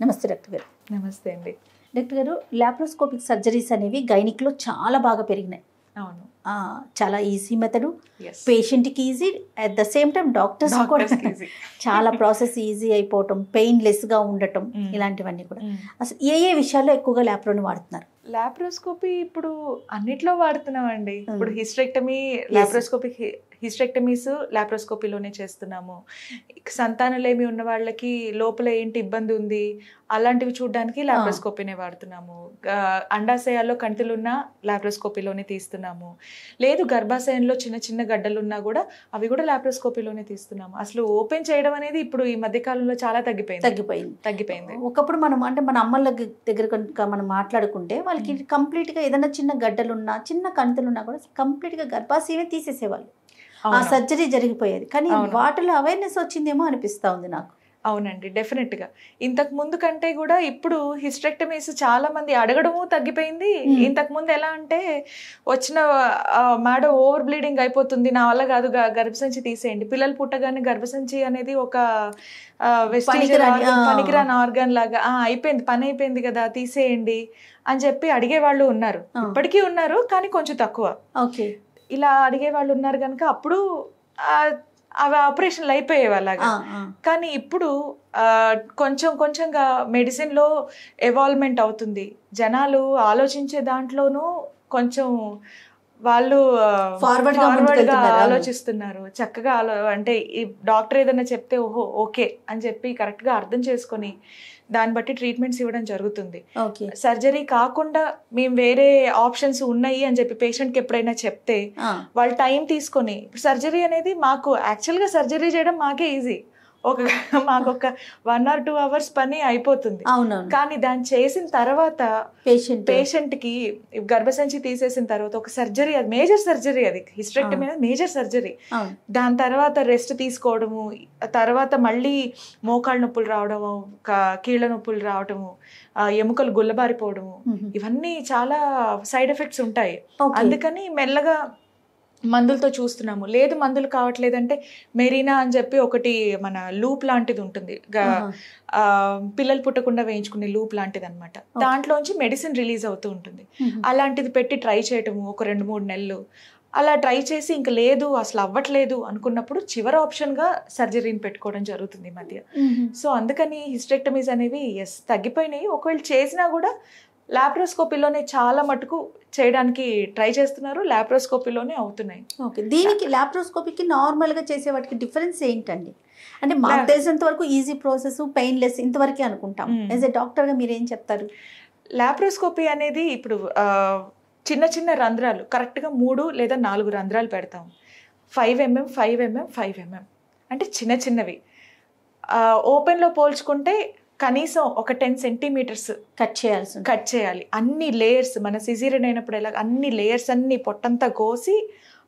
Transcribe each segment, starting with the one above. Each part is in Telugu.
నమస్తే డాక్టర్ గారు. నమస్తే అండి. డాక్టర్ గారు, లాప్రోస్కోపిక్ సర్జరీస్ అనేవి గైనిక్లో చాలా బాగా పెరిగినాయి. అవును, చాలా ఈజీ మెథడు, yes. పేషెంట్కి easy, at the same time doctors కూడా చాలా ప్రాసెస్ ఈజీ అయిపోవటం, పెయిన్లెస్గా ఉండటం, ఇలాంటివన్నీ కూడా. అసలు ఏ విషయాల్లో ఎక్కువగా లాప్రోని వాడుతున్నారు? లాప్రోస్కోపీ ఇప్పుడు అన్నిట్లో వాడుతున్నామండి. ఇప్పుడు హిస్టెక్టమీ, లాప్రోస్కోపిక్ హిస్టెక్టమీస్ లాప్రోస్కోపీలోనే చేస్తున్నాము. సంతానలేమి ఉన్న వాళ్ళకి లోపల ఏంటి ఇబ్బంది ఉంది అలాంటివి చూడడానికి లాప్రోస్కోపీనే వాడుతున్నాము. అండాశయాల్లో కంతులున్నా లాప్రోస్కోపీలోనే తీస్తున్నాము. లేదు గర్భాశయంలో చిన్న చిన్న గడ్డలున్నా కూడా అవి కూడా లాప్రోస్కోపీలోనే తీస్తున్నాము. అసలు ఓపెన్ చేయడం అనేది ఇప్పుడు ఈ మధ్య కాలంలో చాలా తగ్గిపోయింది. ఒకప్పుడు మనం అంటే మన అమ్మల దగ్గర కనుక మనం మాట్లాడుకుంటే వాళ్ళకి కంప్లీట్గా ఏదైనా చిన్న గడ్డలున్నా చిన్న కంతులున్నా కూడా కంప్లీట్గా గర్భాశయమే తీసేసేవాళ్ళు. ఆ సర్జరీ జరిగిపోయేది. కానీ వాటిలో అవేర్నెస్ వచ్చిందేమో అనిపిస్తా ఉంది నాకు. అవునండి, డెఫినెట్గా ఇంతకు ముందు కంటే కూడా ఇప్పుడు హిస్టెక్టమీస్ చాలా మంది అడగడము తగ్గిపోయింది. ఇంతకు ముందు ఎలా అంటే వచ్చిన మేడం ఓవర్ బ్లీడింగ్ అయిపోతుంది, నా వల్ల కాదు, గర్భసంచి తీసేయండి. పిల్లలు పుట్టగానే గర్భసంచి అనేది ఒక పనికిరాని ఆర్గాన్ లాగా అయిపోయింది, పని అయిపోయింది కదా తీసేయండి అని చెప్పి అడిగే వాళ్ళు ఉన్నారు. ఇప్పటికీ ఉన్నారు, కానీ కొంచెం తక్కువ. ఓకే, ఇలా అడిగే వాళ్ళు ఉన్నారు కనుక అప్పుడు అవి ఆపరేషన్లు అయిపోయేవి అలాగా. కానీ ఇప్పుడు కొంచెంగా మెడిసిన్లో ఎవాల్వ్మెంట్ అవుతుంది. జనాలు ఆలోచించే దాంట్లోనూ కొంచెం వాళ్ళు ఫార్వర్డ్గా ఆలోచిస్తున్నారు. చక్కగా అంటే ఈ డాక్టర్ ఏదైనా చెప్తే ఓహో ఓకే అని చెప్పి కరెక్ట్గా అర్థం చేసుకొని దాన్ని బట్టి ట్రీట్మెంట్స్ ఇవ్వడం జరుగుతుంది. సర్జరీ కాకుండా మేము వేరే ఆప్షన్స్ ఉన్నాయి అని చెప్పి పేషెంట్కి ఎప్పుడైనా చెప్తే వాళ్ళు టైం తీసుకొని, సర్జరీ అనేది మాకు యాక్చువల్గా సర్జరీ చేయడం మాకే ఈజీ, మాకు ఒక 1 or 2 hours పని అయిపోతుంది. కానీ దాన్ని చేసిన తర్వాత పేషెంట్కి గర్భసంచి తీసేసిన తర్వాత ఒక సర్జరీ, అది మేజర్ సర్జరీ, అది హిస్టెక్టమీ అనేది మేజర్ సర్జరీ. దాని తర్వాత రెస్ట్ తీసుకోవడము, తర్వాత మళ్ళీ మోకాళ్ళ నొప్పులు రావడము, కీళ్ళ నొప్పులు రావడము, ఎముకలు గుల్లబారిపోవడము, ఇవన్నీ చాలా సైడ్ ఎఫెక్ట్స్ ఉంటాయి. అందుకని మెల్లగా మందులతో చూస్తున్నాము. లేదు మందులు కావట్లేదంటే మెరీనా అని చెప్పి ఒకటి మన లూప్ లాంటిది ఉంటుంది, పిల్లలు పుట్టకుండా వేయించుకునే లూప్ లాంటిది అనమాట. దాంట్లోంచి మెడిసిన్ రిలీజ్ అవుతూ ఉంటుంది. అలాంటిది పెట్టి ట్రై చేయటము ఒక 2-3 నెలలు అలా ట్రై చేసి ఇంకా లేదు అసలు అవ్వట్లేదు అనుకున్నప్పుడు చివరి ఆప్షన్గా సర్జరీని పెట్టుకోవడం జరుగుతుంది ఈ మధ్య. సో అందుకని హిస్టెక్టమీస్ అనేవి తగ్గిపోయినాయి. ఒకవేళ చేసినా కూడా లాప్రోస్కోపీలోనే చాలా మటుకు చేయడానికి ట్రై చేస్తున్నారు, లాప్రోస్కోపీలోనే అవుతున్నాయి. ఓకే, దీనికి లాప్రోస్కోపీకి నార్మల్గా చేసే వాటికి డిఫరెన్స్ ఏంటండి? అంటే మాకు తెలిసినంత వరకు ఈజీ ప్రాసెస్, పెయిన్లెస్ ఇంతవరకే అనుకుంటాం. యాజ్ ఎ డాక్టర్గా మీరు ఏం చెప్తారు? లాప్రోస్కోపీ అనేది ఇప్పుడు చిన్న చిన్న రంధ్రాలు, కరెక్ట్గా 3 లేదా 4 రంధ్రాలు పెడతాం. 5 mm 5 mm 5 mm అంటే చిన్న చిన్నవి. ఓపెన్లో పోల్చుకుంటే కనీసం ఒక 10 centimeters కట్ చేయాలి. అన్ని లేయర్స్, మన సిజేరియన్ అయినప్పుడు ఎలా అన్ని లేయర్స్ అన్ని పొట్టంతా కోసి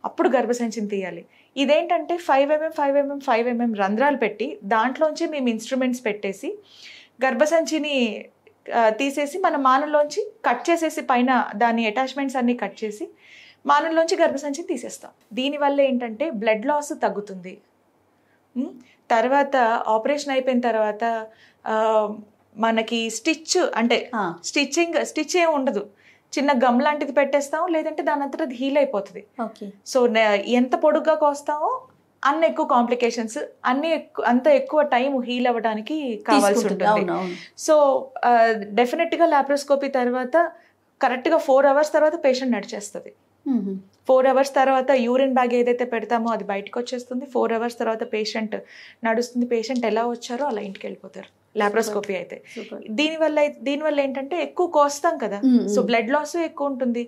అప్పుడు గర్భసంచిని తీయాలి. ఇదేంటంటే 5 mm 5 mm 5 mm రంధ్రాలు పెట్టి దాంట్లోంచి మేము ఇన్స్ట్రుమెంట్స్ పెట్టేసి గర్భసంచిని తీసేసి మన మానంలోంచి కట్ చేసేసి పైన దాని అటాచ్మెంట్స్ అన్ని కట్ చేసి మానంలోంచి గర్భసంచిని తీసేస్తాం. దీనివల్ల ఏంటంటే బ్లడ్ లాస్ తగ్గుతుంది. తర్వాత ఆపరేషన్ అయిపోయిన తర్వాత మనకి స్టిచ్ ఏం ఉండదు, చిన్న గమ్ లాంటిది పెట్టేస్తాం, లేదంటే దాని అంతటా అది హీల్ అయిపోతుంది. సో ఎంత పొడుగ్గా కోస్తామో అన్ని ఎక్కువ కాంప్లికేషన్స్, అంత ఎక్కువ టైం హీల్ అవ్వడానికి కావాల్సి ఉంటుంది. సో డెఫినెట్గా లాప్రోస్కోపీ తర్వాత కరెక్ట్గా 4 hours తర్వాత పేషెంట్ నడిచేస్తుంది. 4 hours తర్వాత యూరిన్ బ్యాగ్ ఏదైతే పెడతామో అది బయటకు వచ్చేస్తుంది. 4 hours తర్వాత పేషెంట్ నడుస్తుంది. పేషెంట్ ఎలా వచ్చారో అలా ఇంటికి వెళ్ళిపోతారు లాప్రోస్కోపీ అయితే. దీనివల్ల ఏంటంటే ఎక్కువ కోస్తాం కదా, సో బ్లడ్ లాస్ ఎక్కువ ఉంటుంది,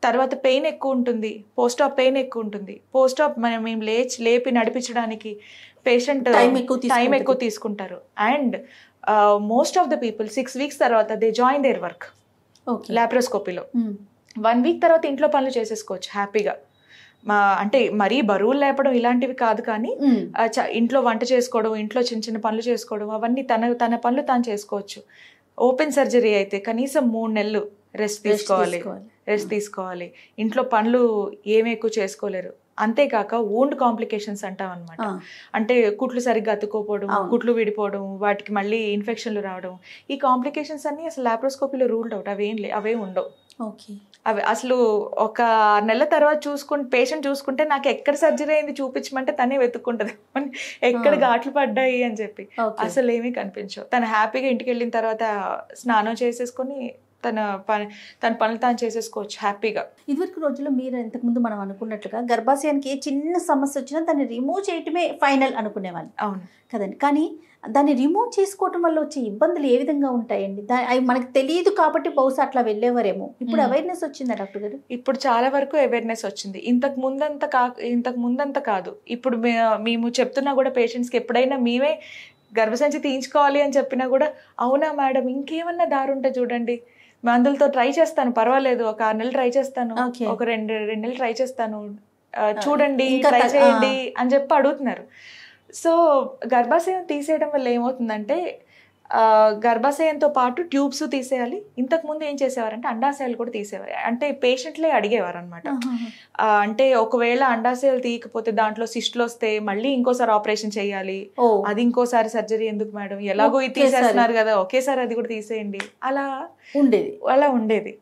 తర్వాత పెయిన్ ఎక్కువ ఉంటుంది, పోస్ట్ ఆప్ పెయిన్ ఎక్కువ ఉంటుంది. పోస్ట్ ఆప్ మేము లేపి నడిపించడానికి పేషెంట్ టైం ఎక్కువ తీసుకుంటారు. And most of the people 6 weeks తర్వాత దే జాయిన్ దేర్ వర్క్ లాప్రోస్కోపీలో. 1 week తర్వాత ఇంట్లో పనులు చేసేసుకోవచ్చు హ్యాపీగా. అంటే మరీ బరువులు లేపడం ఇలాంటివి కాదు, కానీ ఇంట్లో వంట చేసుకోవడం, ఇంట్లో చిన్న చిన్న పనులు చేసుకోవడం, అవన్నీ తన పనులు తాను చేసుకోవచ్చు. ఓపెన్ సర్జరీ అయితే కనీసం 3 నెలలు రెస్ట్ తీసుకోవాలి. ఇంట్లో పనులు ఏమి ఎక్కువ చేసుకోలేరు. అంతేకాక వూండ్ కాంప్లికేషన్స్ అంటాం అనమాట. అంటే కుట్లు సరిగ్గా అతుక్కోపోవడం, కుట్లు విడిపోవడం, వాటికి మళ్ళీ ఇన్ఫెక్షన్లు రావడం, ఈ కాంప్లికేషన్స్ అన్ని అసలు లాప్రోస్కోపీలో రూల్డ్ అవుట్. అవే ఉండవు. అవి అసలు ఒక నెల తర్వాత పేషెంట్ చూసుకుంటే నాకు ఎక్కడ సర్జరీ అయింది చూపించమంటే తనే వెతుక్కుంటది ఎక్కడ ఘాట్లు పడ్డాయి అని చెప్పి. అసలు ఏమీ కనిపించవు. తను హ్యాపీగా ఇంటికి వెళ్ళిన తర్వాత స్నానం చేసేసుకొని తన పనులు తాను చేసేసుకోవచ్చు హ్యాపీగా. ఇదివరకు రోజుల్లో మీరు ఇంతకుముందు మనం అనుకున్నట్లుగా గర్భాశయానికి ఏ చిన్న సమస్య వచ్చినా దాన్ని రిమూవ్ చేయటమే ఫైనల్ అనుకునేవాళ్ళు. అవును కదండి. కానీ దాన్ని రిమూవ్ చేసుకోవటం వల్ల వచ్చే ఇబ్బందులు ఏ విధంగా ఉంటాయండి? అవి మనకు తెలియదు కాబట్టి బహుశా అట్లా వెళ్ళేవారేమో. ఇప్పుడు అవేర్నెస్ వచ్చిందా డాక్టర్ గారు? ఇప్పుడు చాలా వరకు అవేర్నెస్ వచ్చింది. ఇంతకు ముందంత కాదు. ఇప్పుడు మేము చెప్తున్నా కూడా పేషెంట్స్కి ఎప్పుడైనా మేమే గర్భసంచి తీయించుకోవాలి అని చెప్పినా కూడా అవునా మేడం ఇంకేమన్నా దారి ఉంటే చూడండి, మందులతో ట్రై చేస్తాను, పర్వాలేదు, ఒక 6 నెలలు ట్రై చేస్తాను, ఒక 2 నెలలు ట్రై చేస్తాను, చూడండి, ట్రై చేయండి అని చెప్పి అడుగుతున్నారు. సో గర్భాశయం తీసేయడం వల్ల ఏమవుతుందంటే గర్భాశయంతో పాటు ట్యూబ్స్ తీసేయాలి. ఇంతకుముందు ఏం చేసేవారంటే అండాశయాలు కూడా తీసేవారు. అంటే పేషెంట్లే అడిగేవారు అనమాట. అంటే ఒకవేళ అండాశయాలు తీయకపోతే దాంట్లో సిస్ట్లు వస్తే మళ్ళీ ఇంకోసారి ఆపరేషన్ చేయాలి, అది ఇంకోసారి సర్జరీ ఎందుకు మేడం, ఎలాగో ఇది తీసేస్తున్నారు కదా ఒకేసారి అది కూడా తీసేయండి, అలా ఉండేది.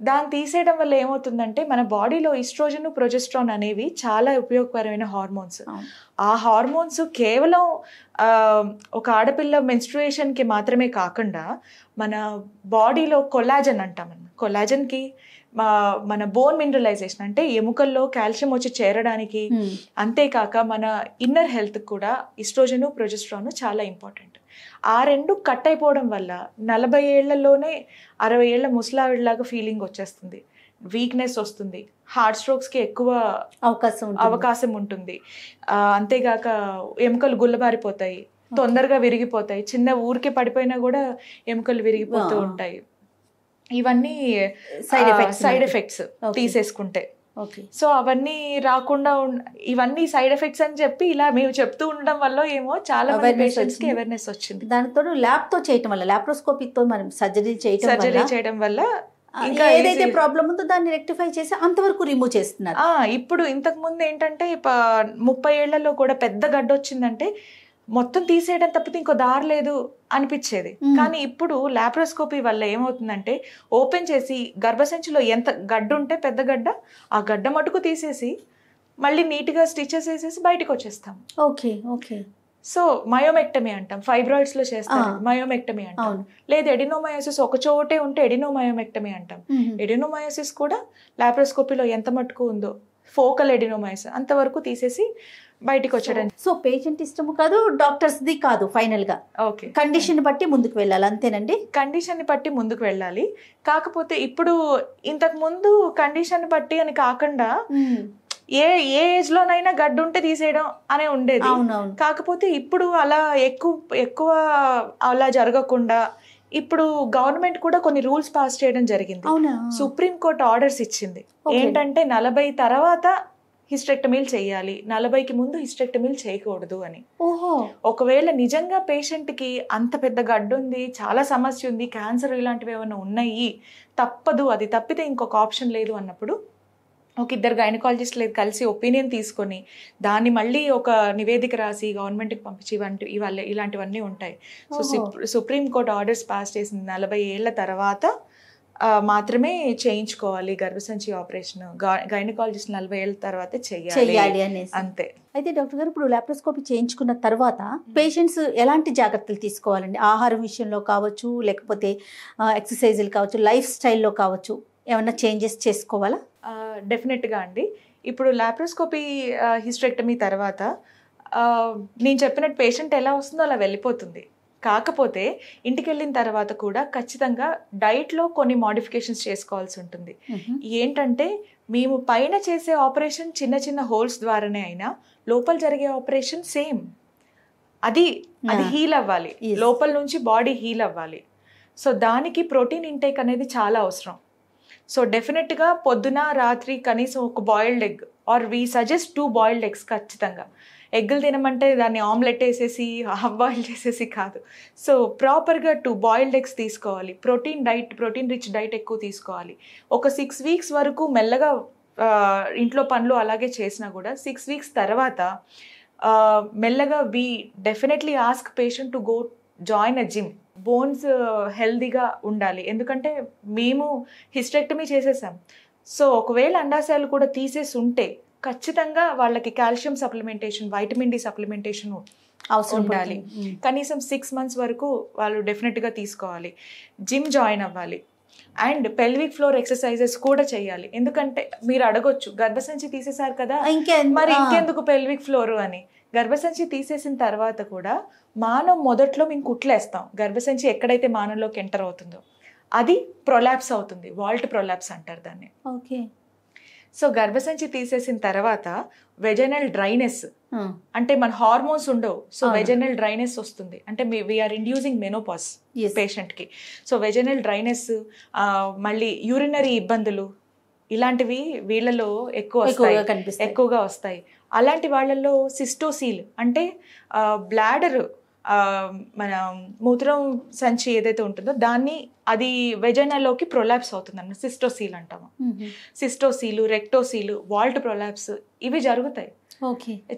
దాన్ని తీసేయడం వల్ల ఏమవుతుందంటే మన బాడీలో ఈస్ట్రోజన్, ప్రొజెస్ట్రాన్ అనేవి చాలా ఉపయోగకరమైన హార్మోన్స్. ఆ హార్మోన్స్ కేవలం ఒక ఆడపిల్ల మెన్స్ట్రుయేషన్కి మాత్రమే కాకుండా మన బాడీలో కొలాజన్ అంటాం. కొలాజన్కి మన బోన్ మినరలైజేషన్ అంటే ఎముకల్లో కాల్షియం వచ్చి చేరడానికి, అంతేకాక మన ఇన్నర్ హెల్త్ కూడా ఈస్ట్రోజన్, ప్రొజెస్ట్రాన్ చాలా ఇంపార్టెంట్. ఆ రెండు కట్ అయిపోవడం వల్ల 40 ఏళ్లలోనే 60 ఏళ్ల ముసలావిడిలాగా ఫీలింగ్ వచ్చేస్తుంది, వీక్నెస్ వస్తుంది, హార్ట్ స్ట్రోక్స్కి ఎక్కువ అవకాశం ఉంటుంది. అంతేగాక ఎముకలు గుల్లబారిపోతాయి, తొందరగా విరిగిపోతాయి, చిన్న ఊరికే పడిపోయినా కూడా ఎముకలు విరిగిపోతూ ఉంటాయి. ఇవన్నీ సైడ్ ఎఫెక్ట్స్ తీసేసుకుంటే. సో అవన్నీ రాకుండా ఇవన్నీ సైడ్ ఎఫెక్ట్స్ అని చెప్పి ఇలా మేము చెప్తూ ఉండడం వల్ల ఏమో చాలా మంది పేషెంట్స్ కి అవేర్నెస్ వచ్చింది. దానితో ల్యాబ్ తో చేయడం వల్ల, లాప్రోస్కోపీతో మనం సర్జరీ చేయడం వల్ల ఇంకా ఏదైతే ప్రాబ్లం ఉందో దాన్ని రెక్టిఫై చేసి అంతవరకు రిమూవ్ చేస్తున్నారు. ఇప్పుడు ఇంతకు ముందు ఏంటంటే 30 ఏళ్లలో కూడా పెద్ద గడ్డ వచ్చిందంటే మొత్తం తీసేయడం తప్పితే ఇంకో దారి లేదు అనిపించేది. కానీ ఇప్పుడు లాప్రోస్కోపీ వల్ల ఏమవుతుందంటే ఓపెన్ చేసి గర్భసంచిలో ఎంత గడ్డ ఉంటే పెద్ద గడ్డ, ఆ గడ్డ మటుకు తీసేసి మళ్ళీ నీట్గా స్టిచెస్ వేసేసి బయటకు వచ్చేస్తాం. సో మయోమెక్టమీ అంటాం, ఫైబ్రాయిడ్స్ లో చేస్తాం మయోమెక్టమీ అంటాం. లేదు ఎడినోమయోసిస్ ఒక చోటే ఉంటే ఎడినోమయోమెక్టమీ అంటాం. ఎడినోమయోసిస్ కూడా లాప్రోస్కోపీలో ఎంత మటుకు ఉందో, ఫోకల్ ఎడినోమయోసిస్ అంతవరకు తీసేసి బయటికి వచ్చాడు. సో పేషెంట్ ఇష్టము కాదు, డాక్టర్స్ ది కాదు, ఫైనల్ గా కండిషన్ బట్టి ముందుకు వెళ్ళాలి, అంతేనండి? కండిషన్ బట్టి ముందుకు వెళ్ళాలి. కాకపోతే ఇప్పుడు ఇంతకు ముందు కండిషన్ బట్టి అని కాకుండా ఏ ఏజ్ లోనైనా గడ్డు ఉంటే తీసేయడం అనే ఉండేది. కాకపోతే ఇప్పుడు అలా ఎక్కువ అలా జరగకుండా ఇప్పుడు గవర్నమెంట్ కూడా కొన్ని రూల్స్ పాస్ చేయడం జరిగింది. సుప్రీం కోర్ట్ ఆర్డర్స్ ఇచ్చింది ఏంటంటే 40 తర్వాత హిస్టెక్టమీలు చేయాలి, 40కి ముందు హిస్టెక్టమీలు చేయకూడదు అని. ఒకవేళ నిజంగా పేషెంట్కి అంత పెద్ద గడ్డు ఉంది, చాలా సమస్య ఉంది, క్యాన్సర్ ఇలాంటివి ఏమైనా ఉన్నాయి, తప్పదు, అది తప్పితే ఇంకొక ఆప్షన్ లేదు అన్నప్పుడు ఒక 2 గైనకాలజిస్టులు కలిసి ఒపీనియన్ తీసుకొని దాన్ని మళ్ళీ ఒక నివేదిక రాసి గవర్నమెంట్కి పంపించి ఇలాంటివన్నీ ఉంటాయి. So supreme court orders pass చేసింది 40 ఏళ్ల తర్వాత మాత్రమే చేయించుకోవాలి గర్భసంచి ఆపరేషన్, గైనకాలజిస్ట్ 40 ఏళ్ళ తర్వాత చేయాలి అనేసి అంతే. అయితే డాక్టర్ గారు ఇప్పుడు లాప్రోస్కోపీ చేయించుకున్న తర్వాత పేషెంట్స్ ఎలాంటి జాగ్రత్తలు తీసుకోవాలండి? ఆహారం విషయంలో కావచ్చు, లేకపోతే ఎక్సర్సైజులు కావచ్చు, లైఫ్ స్టైల్లో కావచ్చు, ఏమన్నా చేంజెస్ చేసుకోవాలా? డెఫినెట్గా అండి. ఇప్పుడు లాప్రోస్కోపీ హిస్టెక్టమీ తర్వాత నేను చెప్పినట్టు పేషెంట్ ఎలా వస్తుందో అలా వెళ్ళిపోతుంది. కాకపోతే ఇంటికి వెళ్ళిన తర్వాత కూడా ఖచ్చితంగా డైట్లో కొన్ని మోడిఫికేషన్స్ చేసుకోవాల్సి ఉంటుంది. ఏంటంటే మేము పైన చేసే ఆపరేషన్ చిన్న చిన్న హోల్స్ ద్వారానే అయినా లోపల జరిగే ఆపరేషన్ సేమ్, అది హీల్ అవ్వాలి, లోపల నుంచి బాడీ హీల్ అవ్వాలి. సో దానికి ప్రోటీన్ ఇంటేక్ అనేది చాలా అవసరం. సో డెఫినెట్గా పొద్దున రాత్రి కనీసం ఒక boiled egg or we suggest 2 boiled eggs ఖచ్చితంగా. ఎగ్గులు తినమంటే దాన్ని ఆమ్లెట్ వేసేసి హాఫ్ బాయిల్ చేసేసి కాదు. సో ప్రాపర్గా 2 బాయిల్డ్ ఎగ్స్ తీసుకోవాలి. ప్రోటీన్ రిచ్ డైట్ ఎక్కువ తీసుకోవాలి. ఒక 6 వీక్స్ వరకు మెల్లగా ఇంట్లో పనులు అలాగే చేసినా కూడా 6 weeks తర్వాత మెల్లగా we definitely ask patient to go join a gym. Bones హెల్దీగా ఉండాలి, ఎందుకంటే మేము హిస్టెక్టమీ చేసేసాం. సో ఒకవేళ అండాశయాలు కూడా తీసేసి ఉంటే ఖచ్చితంగా వాళ్ళకి calcium supplementation, vitamin D supplementation అవసరం ఉండాలి. కనీసం 6 months వరకు వాళ్ళు డెఫినెట్గా తీసుకోవాలి. జిమ్ జాయిన్ అవ్వాలి అండ్ పెల్విక్ ఫ్లోర్ ఎక్సర్సైజెస్ కూడా చేయాలి. ఎందుకంటే మీరు అడగొచ్చు, గర్భసంచి తీసేశారు కదా మరి ఇంకెందుకు పెల్విక్ ఫ్లోర్ అని. గర్భసంచి తీసేసిన తర్వాత కూడా మానం మొదట్లో మేము కుట్లేస్తాం. గర్భసంచి ఎక్కడైతే మానంలోకి ఎంటర్ అవుతుందో అది ప్రొలాప్స్ అవుతుంది, వాల్ట్ ప్రొలాప్స్ అంటారు దాన్ని. ఓకే. సో గర్భసంచి తీసేసిన తర్వాత వెజైనల్ డ్రైనెస్, అంటే మన హార్మోన్స్ ఉండవు. సో వెజైనల్ డ్రైనెస్ వస్తుంది, అంటే వీఆర్ ఇండ్యూసింగ్ మెనోపాస్ పేషెంట్కి. సో వెజైనల్ డ్రైనెస్, మళ్ళీ యూరినరీ ఇబ్బందులు ఇలాంటివి వీళ్ళలో ఎక్కువగా వస్తాయి. అలాంటి వాళ్ళల్లో సిస్టోసీల్ అంటే బ్లాడర్, మన మూత్రం సంచి ఏదైతే ఉంటుందో దాన్ని అది వెజైనాలోకి ప్రొలాప్స్ అవుతుంది అన్న సిస్టోసీల్ అంటాము. సిస్టోసీలు, రెక్టోసీలు, వాల్ట్ ప్రొలాప్స్ ఇవి జరుగుతాయి.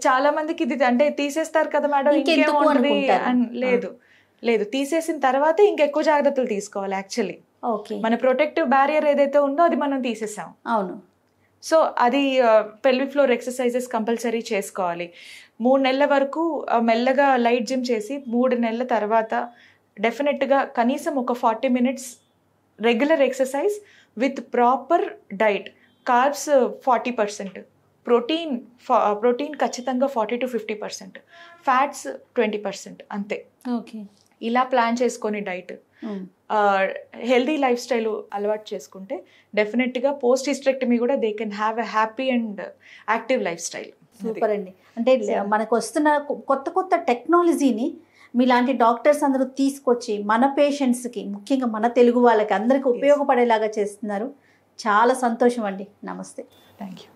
చాలా మందికి ఇది అంటే తీసేస్తారు కదా మేడం ఇంకేముంటుంది అని. లేదు, తీసేసిన తర్వాత ఇంకెక్కువ జాగ్రత్తలు తీసుకోవాలి. యాక్చువల్లీ మన ప్రొటెక్టివ్ బ్యారియర్ ఏదైతే ఉందో అది మనం తీసేసాం. అవును. సో అది పెల్విక్ ఫ్లోర్ ఎక్సర్సైజెస్ కంపల్సరీ చేసుకోవాలి. 3 నెలల వరకు మెల్లగా లైట్ జిమ్ చేసి 3 నెలల తర్వాత డెఫినెట్గా కనీసం ఒక 40 minutes regular exercise with proper diet. Carbs 40%, protein ఖచ్చితంగా 40 to 50%, ఫ్యాట్స్ 20% అంతే. ఓకే. ఇలా ప్లాన్ చేసుకొని డైట్, హెల్దీ లైఫ్ స్టైల్ అలవాటు చేసుకుంటే డెఫినెట్గా పోస్ట్ హిస్టెక్టమీ కూడా they can have a happy and active life style. Super అండి. అంటే మనకు వస్తున్న కొత్త టెక్నాలజీని మీలాంటి డాక్టర్స్ అందరూ తీసుకొచ్చి మన పేషెంట్స్కి, ముఖ్యంగా మన తెలుగు వాళ్ళకి అందరికీ ఉపయోగపడేలాగా చేస్తున్నారు. చాలా సంతోషం అండి. నమస్తే. Thank you.